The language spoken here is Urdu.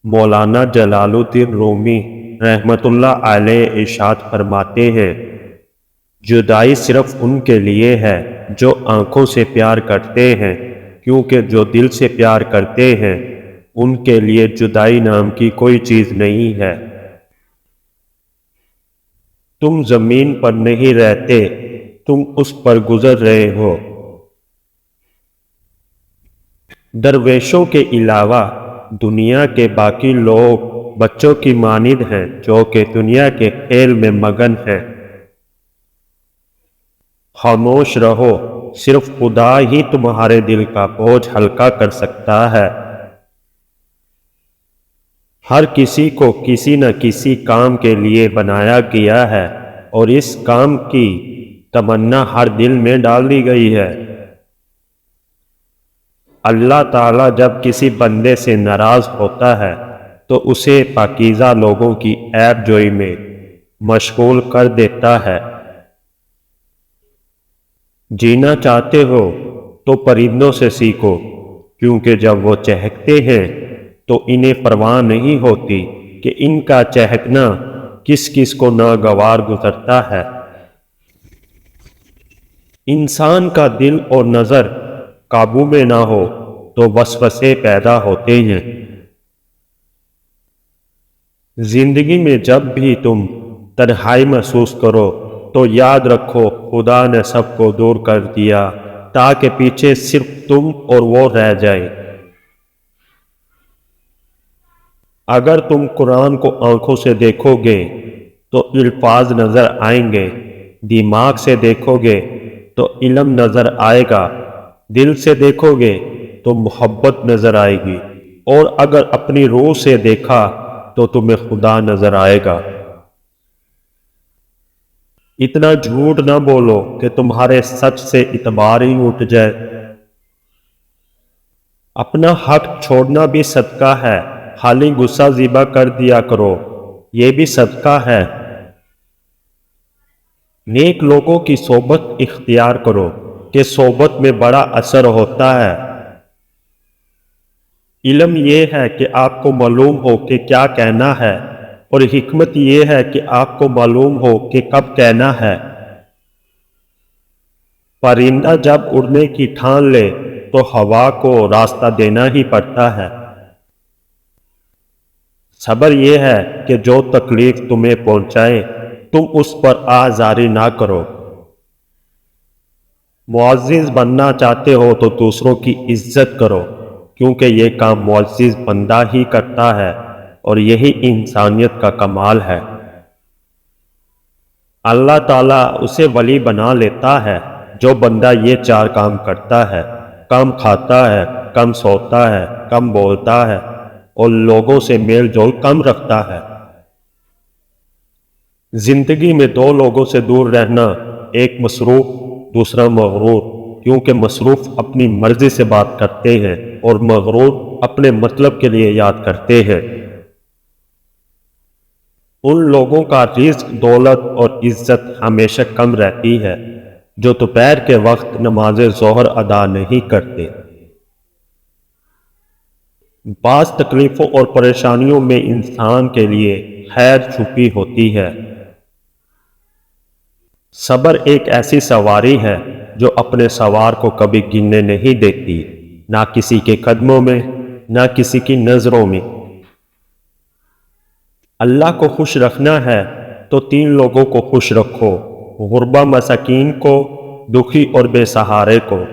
مولانا جلال الدین رومی رحمۃ اللہ علیہ ارشاد فرماتے ہیں، جدائی صرف ان کے لیے ہے جو آنکھوں سے پیار کرتے ہیں، کیونکہ جو دل سے پیار کرتے ہیں ان کے لیے جدائی نام کی کوئی چیز نہیں ہے۔ تم زمین پر نہیں رہتے، تم اس پر گزر رہے ہو۔ درویشوں کے علاوہ دنیا کے باقی لوگ بچوں کی مانند ہیں جو کہ دنیا کے کھیل میں مگن ہیں۔ خاموش رہو، صرف خدا ہی تمہارے دل کا بوجھ ہلکا کر سکتا ہے۔ ہر کسی کو کسی نہ کسی کام کے لیے بنایا گیا ہے اور اس کام کی تمنا ہر دل میں ڈال دی گئی ہے۔ اللہ تعالیٰ جب کسی بندے سے ناراض ہوتا ہے تو اسے پاکیزہ لوگوں کی عیب جوئی میں مشغول کر دیتا ہے۔ جینا چاہتے ہو تو پرندوں سے سیکھو، کیونکہ جب وہ چہکتے ہیں تو انہیں پرواہ نہیں ہوتی کہ ان کا چہکنا کس کس کو ناگوار گزرتا ہے۔ انسان کا دل اور نظر قابو میں نہ ہو تو وسوسے پیدا ہوتے ہیں۔ زندگی میں جب بھی تم تنہائی محسوس کرو تو یاد رکھو خدا نے سب کو دور کر دیا تاکہ پیچھے صرف تم اور وہ رہ جائے۔ اگر تم قرآن کو آنکھوں سے دیکھو گے تو الفاظ نظر آئیں گے، دماغ سے دیکھو گے تو علم نظر آئے گا، دل سے دیکھو گے تو محبت نظر آئے گی، اور اگر اپنی روح سے دیکھا تو تمہیں خدا نظر آئے گا۔ اتنا جھوٹ نہ بولو کہ تمہارے سچ سے اعتبار ہی اٹھ جائے۔ اپنا حق چھوڑنا بھی صدقہ ہے، خالی غصہ ذبح کر دیا کرو، یہ بھی صدقہ ہے۔ نیک لوگوں کی صحبت اختیار کرو کہ صحبت میں بڑا اثر ہوتا ہے۔ علم یہ ہے کہ آپ کو معلوم ہو کہ کیا کہنا ہے، اور حکمت یہ ہے کہ آپ کو معلوم ہو کہ کب کہنا ہے۔ پرندہ جب اڑنے کی ٹھان لے تو ہوا کو راستہ دینا ہی پڑتا ہے۔ صبر یہ ہے کہ جو تکلیف تمہیں پہنچائے تم اس پر آزاری نہ کرو۔ معزز بننا چاہتے ہو تو دوسروں کی عزت کرو، کیونکہ یہ کام معزز بندہ ہی کرتا ہے اور یہی انسانیت کا کمال ہے۔ اللہ تعالیٰ اسے ولی بنا لیتا ہے جو بندہ یہ چار کام کرتا ہے، کم کھاتا ہے، کم سوتا ہے، کم بولتا ہے اور لوگوں سے میل جول کم رکھتا ہے۔ زندگی میں دو لوگوں سے دور رہنا، ایک مصروف، دوسرا مغرور، کیونکہ مصروف اپنی مرضی سے بات کرتے ہیں اور مغرور اپنے مطلب کے لیے یاد کرتے ہیں۔ ان لوگوں کا رزق، دولت اور عزت ہمیشہ کم رہتی ہے جو دوپہر کے وقت نماز ظہر ادا نہیں کرتے۔ بعض تکلیفوں اور پریشانیوں میں انسان کے لیے خیر چھپی ہوتی ہے۔ صبر ایک ایسی سواری ہے جو اپنے سوار کو کبھی گرنے نہیں دیتی، نہ کسی کے قدموں میں، نہ کسی کی نظروں میں۔ اللہ کو خوش رکھنا ہے تو تین لوگوں کو خوش رکھو، غربا مساکین کو، دکھی اور بے سہارے کو۔